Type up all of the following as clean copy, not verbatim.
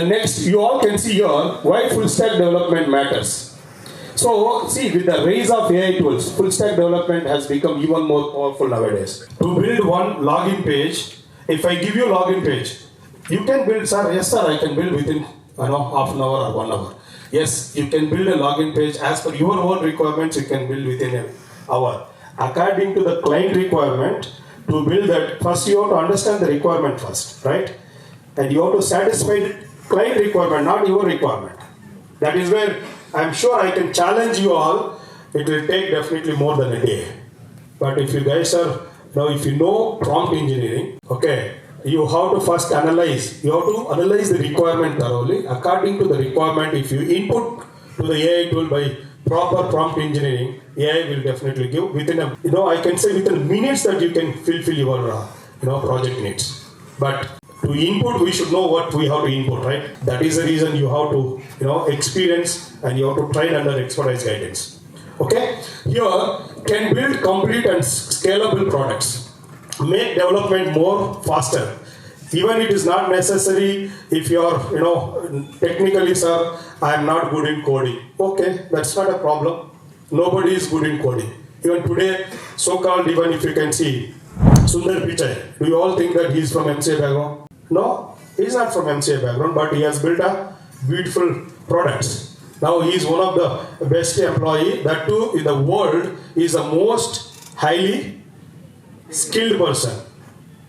Next, you all can see here why full stack development matters. So, see, with the rise of AI tools, full stack development has become even more powerful nowadays. To build one login page, if I give you a login page, you can build, sir, yes sir, I can build within half an hour or 1 hour. Yes, you can build a login page as per your own requirements, you can build within an hour. According to the client requirement, to build that, first you have to understand the requirement first, right? And you have to satisfy the client requirement, not your requirement. That is where I'm sure I can challenge you all. It will take definitely more than a day. But if you guys are, if you know prompt engineering, okay, you have to first analyze. You have to analyze the requirement thoroughly. According to the requirement, if you input to the AI tool by proper prompt engineering, AI will definitely give within I can say within minutes that you can fulfill your, project needs. But to input, we should know what we have to input, right? That is the reason you have to, experience and you have to train under expertise guidance. Okay? Here, can build complete and scalable products. Make development more faster. Even it is not necessary if you are, technically, sir, I am not good in coding. Okay, that's not a problem. Nobody is good in coding. Even today, so-called, even if you can see, Sundar Pichai, do you all think that he is from MCA background? No, he is not from MCA background, but he has built a beautiful products. Now he is one of the best employee. That too, in the world, he is the most highly skilled person,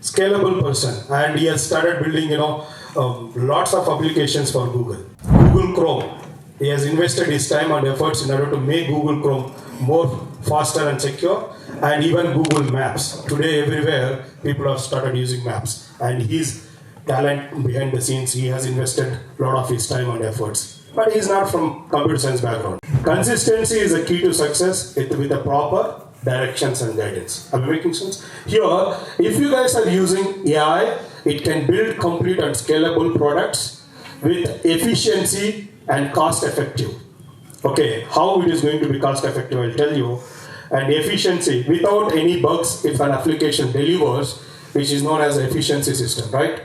scalable person, and he has started building, lots of applications for Google. Google Chrome. He has invested his time and efforts in order to make Google Chrome more faster and secure, and even Google Maps. Today, everywhere, people have started using maps, and his talent behind the scenes, he has invested a lot of his time and efforts. But he is not from computer science background. Consistency is the key to success with the proper directions and guidance. Am I making sense? Here, if you guys are using AI, it can build complete and scalable products with efficiency and cost effective. Okay, how it is going to be cost effective, I'll tell you. And efficiency, without any bugs, if an application delivers, which is known as efficiency system, right?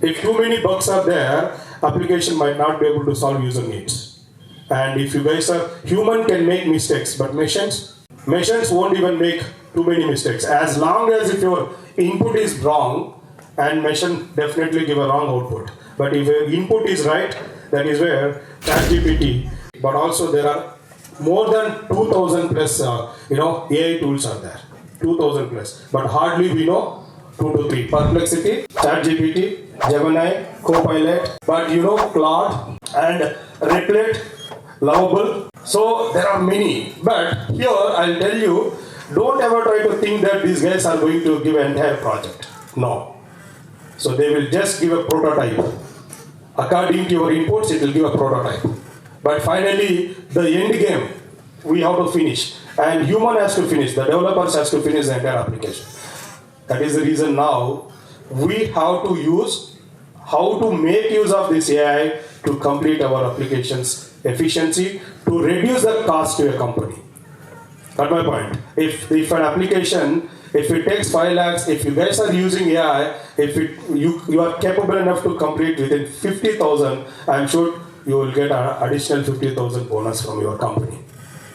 If too many bugs are there, application might not be able to solve user needs. And if you guys are, human can make mistakes, but machines won't even make too many mistakes. As long as if your input is wrong, and machine definitely give a wrong output. But if your input is right, that is where ChatGPT, but also there are more than 2,000 plus, AI tools are there. 2,000 plus. But hardly we know 2 to 3. Perplexity, ChatGPT, Gemini, Copilot, but Claude and Replit, Lovable. So there are many. But here I'll tell you, don't ever try to think that these guys are going to give an entire project. No. So they will just give a prototype. According to your inputs, it will give a prototype. But finally, the end game, we have to finish. And human has to finish. The developers has to finish the entire application. That is the reason now we have to use how to make use of this AI to complete our applications efficiency, to reduce the cost to a company. That's my point. If an application, if it takes 5 lakhs, if you guys are using AI, if you are capable enough to complete within 50,000, I'm sure you will get an additional 50,000 bonus from your company.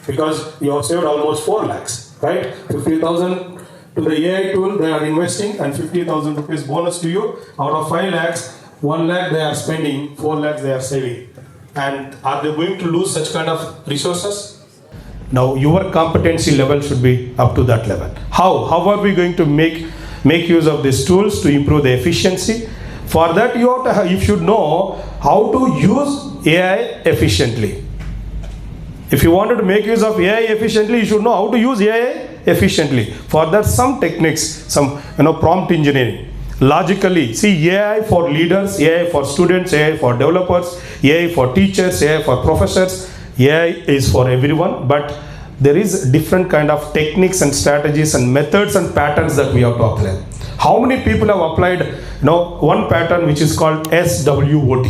Because you have saved almost 4 lakhs, right? 50,000 to the AI tool they are investing and 50,000 rupees bonus to you. Out of 5 lakhs, 1 lakh they are spending, 4 lakhs they are saving. And are they going to lose such kind of resources? Now your competency level should be up to that level. How are we going to make use of these tools to improve the efficiency? For that you should know how to use AI efficiently. If you wanted to make use of AI efficiently, you should know how to use AI efficiently. For that, some techniques, some prompt engineering. Logically, see, AI for leaders, AI for students, AI for developers, AI for teachers, AI for professors. AI is for everyone, but there is different kind of techniques and strategies and methods and patterns that we have to apply. How many people have applied one pattern which is called SWOT?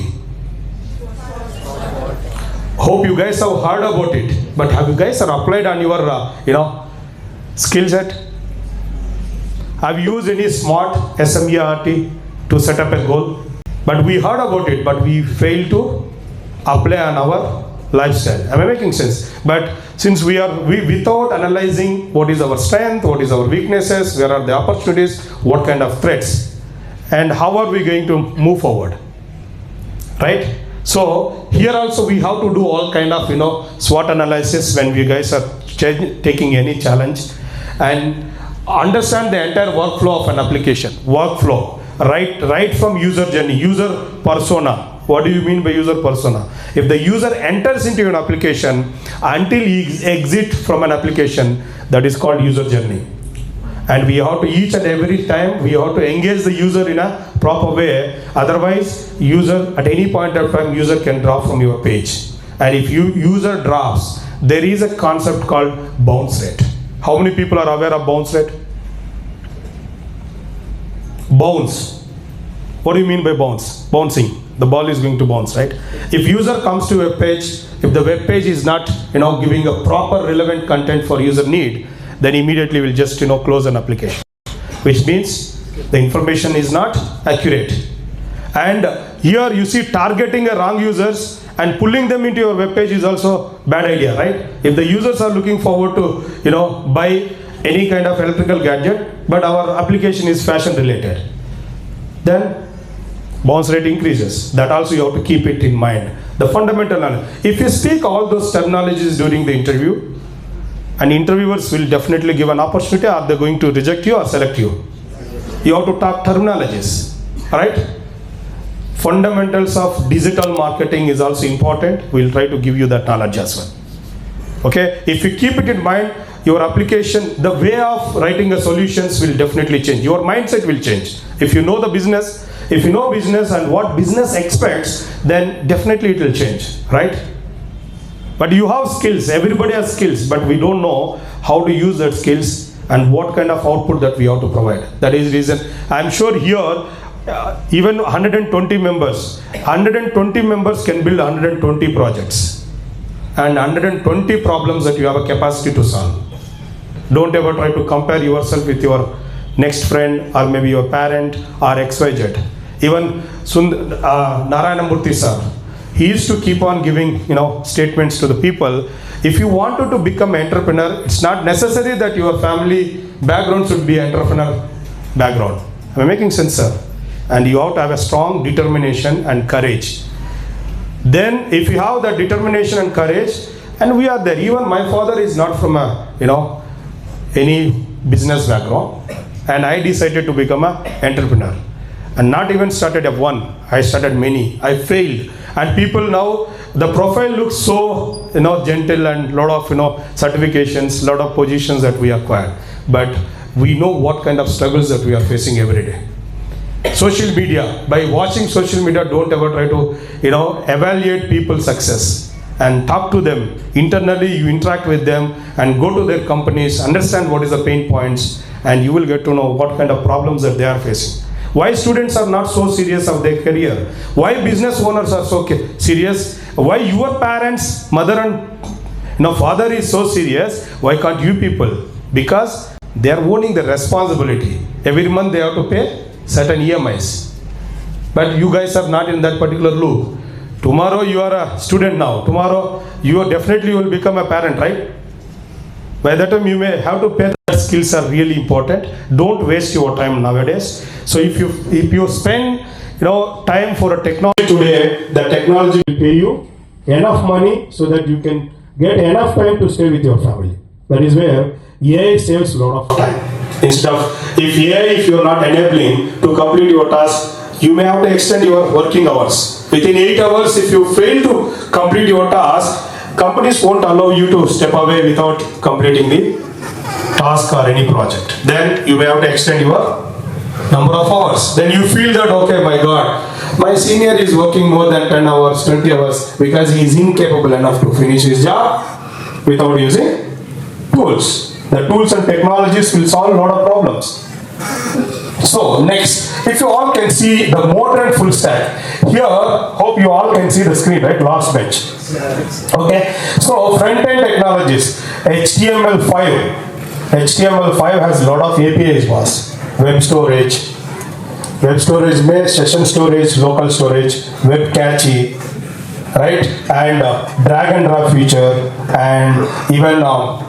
Hope you guys have heard about it, but have you guys applied on your skill set? Have you used any SMART, SMERT to set up a goal? But we heard about it, but we failed to apply on our lifestyle. Am I making sense? But since we without analyzing what is our strength, what is our weaknesses, where are the opportunities, what kind of threats, and how are we going to move forward, right? So here also we have to do all kind of SWOT analysis when we guys are taking any challenge, and understand the entire workflow of an application. Workflow, right from user journey, user persona. What do you mean by user persona? If the user enters into an application until he exits from an application, that is called user journey. And we have to, each and every time, we have to engage the user in a proper way. Otherwise, user, at any point of time, user can drop from your page. And if user drops, there is a concept called bounce rate. How many people are aware of bounce rate? Bounce. What do you mean by bounce? Bouncing. The ball is going to bounce, right? If user comes to a page, if the web page is not giving a proper relevant content for user need, then immediately we'll just close an application, which means the information is not accurate. And here you see, targeting a wrong users and pulling them into your web page is also bad idea, right? If the users are looking forward to buy any kind of electrical gadget, but our application is fashion related, then bounce rate increases. That also you have to keep it in mind. The fundamental, if you speak all those terminologies during the interview, and interviewers will definitely give an opportunity, are they going to reject you or select you? You have to talk terminologies, right? Fundamentals of digital marketing is also important. We'll try to give you that knowledge as well. Okay, if you keep it in mind, your application, the way of writing the solutions will definitely change. Your mindset will change. If you know the business, if you know business and what business expects, then definitely it will change, right? But you have skills, everybody has skills, but we don't know how to use that skills and what kind of output that we have to provide. That is the reason. I'm sure here, even 120 members can build 120 projects and 120 problems that you have a capacity to solve. Don't ever try to compare yourself with your next friend or maybe your parent or XYZ. Even Narayanamurthy sir, he used to keep on giving statements to the people. If you wanted to become an entrepreneur, it's not necessary that your family background should be entrepreneur background. Am I making sense, sir? And you have to have a strong determination and courage. Then if you have that determination and courage, and we are there. Even my father is not from any business background, and I decided to become an entrepreneur. And not even started at one, I started many. I failed, and people now, the profile looks so gentle, and lot of certifications, lot of positions that we acquired. But we know what kind of struggles that we are facing every day. Social media, by watching social media, don't ever try to evaluate people's success and talk to them internally. You interact with them and go to their companies, understand what is the pain points, and you will get to know what kind of problems that they are facing. Why students are not so serious of their career? Why business owners are so serious? Why your parents, mother and father is so serious? Why can't you people? Because they are owning the responsibility. Every month they have to pay certain EMIs. But you guys are not in that particular loop. Tomorrow you are a student now. Tomorrow you definitely will become a parent, right? By that time you may have to pay. That skills are really important. Don't waste your time nowadays. So if you spend time for a technology today, the technology will pay you enough money so that you can get enough time to stay with your family. That is where AI saves a lot of time. Instead of, if you are not enabling to complete your task, you may have to extend your working hours. Within 8 hours, if you fail to complete your task, companies won't allow you to step away without completing the task or any project. Then you may have to extend your number of hours. Then you feel that, okay, my God, my senior is working more than 10 hours, 20 hours because he is incapable enough to finish his job without using tools. The tools and technologies will solve a lot of problems. So next, if you all can see the modern full stack. Here, hope you all can see the screen, right? Last bench. Okay. So front-end technologies, HTML5. HTML5 has a lot of APIs, boss. Web storage, Web storage में session storage, local storage, web cache, right? And drag and drop feature, and even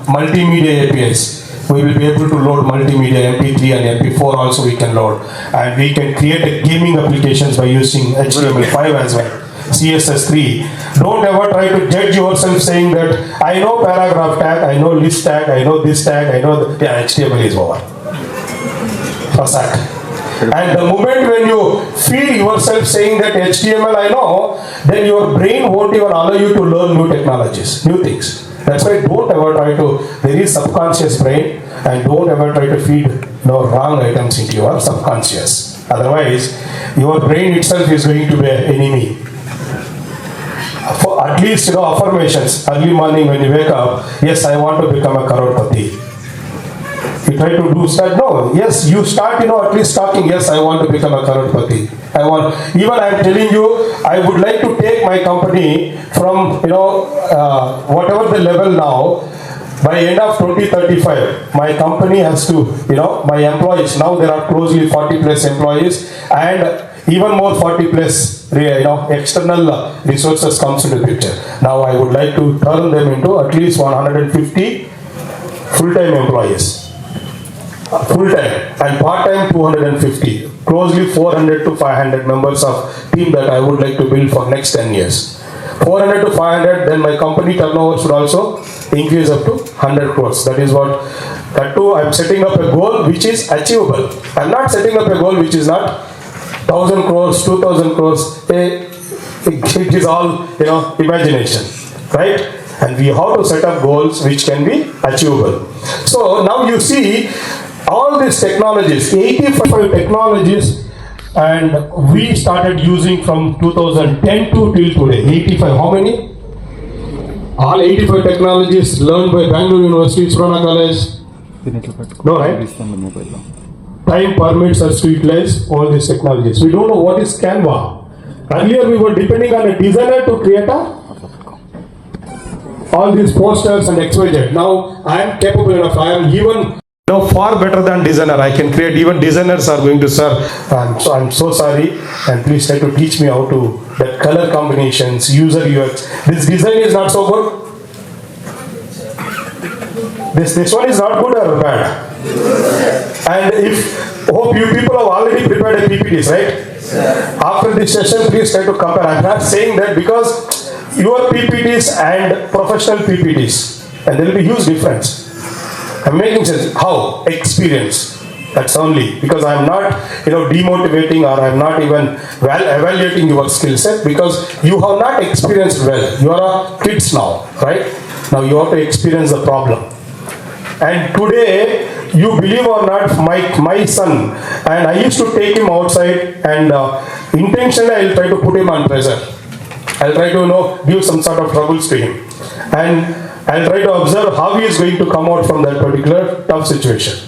multimedia APIs. We will be able to load multimedia MP3 and MP4 also we can load, and we can create a gaming applications by using HTML5 as well, CSS3. Don't ever try to judge yourself saying that I know paragraph tag, I know list tag, I know this tag, I know yeah, HTML is over. First act. And the moment when you feed yourself saying that HTML I know, then your brain won't even allow you to learn new technologies, new things. That's why don't ever try to, there is subconscious brain, and don't ever try to feed wrong items into your subconscious. Otherwise, your brain itself is going to be an enemy. For at least affirmations, early morning when you wake up, yes, I want to become a crorepati. You try to do start, no, yes, you start, at least talking, yes, I want to become a crorepati. Even I am telling you, I would like to take my company from, whatever the level now, by end of 2035, my company has to, my employees, now there are closely 40 plus employees, and even more 40 plus, external resources comes into the picture. Now I would like to turn them into at least 150 full-time employees. Full-time and part-time 250, closely 400 to 500 members of team that I would like to build for next 10 years. 400 to 500, then my company turnover should also increase up to 100 crores. That is what, that too I am setting up a goal which is achievable. I am not setting up a goal which is not 1000 crores, 2000 crores, it is all, imagination, right? And we have to set up goals which can be achievable. So now you see, all these technologies, 85 technologies, and we started using from 2010 to till today. 85, how many? All 85 technologies learned by Bangalore University, Surana College. No, right? Time permits us to utilize all these technologies. We don't know what is Canva. Earlier we were depending on a designer to create all these posters and XYZ. Now I am capable enough. I am even far better than designer. I can create, even designers are going to, sir, I'm so sorry, and please try to teach me how to, that color combinations, user UX. This design is not so good. This one is not good or bad. And hope you people have already prepared a PPTs, right? After this session, please try to compare. I'm not saying that because your PPTs and professional PPTs, and there will be huge difference. I'm making sense. How? Experience. That's only. Because I'm not, demotivating, or I'm not even evaluating your skill set, because you have not experienced well. You are kids now, right? Now you have to experience the problem. And today, you believe or not, my son, and I used to take him outside, and intentionally I'll try to put him on pressure. I'll try to, give some sort of troubles to him. And I'll try to observe how he is going to come out from that particular tough situation.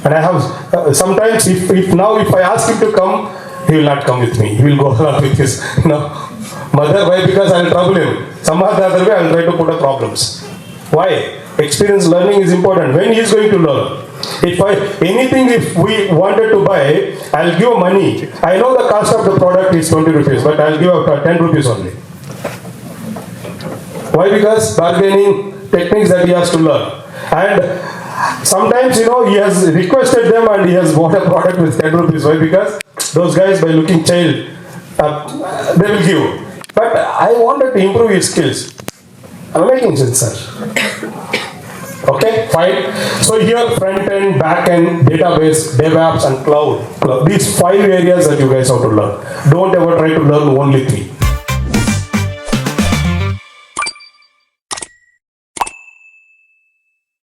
And I have, sometimes if I ask him to come, he will not come with me. He will go along with his, mother. Why? Because I will trouble him. Some other way I will try to put up problems. Why? Experience learning is important. When he is going to learn? If we wanted to buy, I'll give money. I know the cost of the product is 20 rupees, but I'll give 10 rupees only. Why? Because bargaining techniques that he has to learn. And sometimes, he has requested them and he has bought a product with 10 rupees. Why? Because those guys, by looking child, they will give. But I wanted to improve his skills. I'm making sense, sir. Okay, fine. So here, front end, back end, database, DevOps, and cloud. These 5 areas that you guys have to learn. Don't ever try to learn only 3.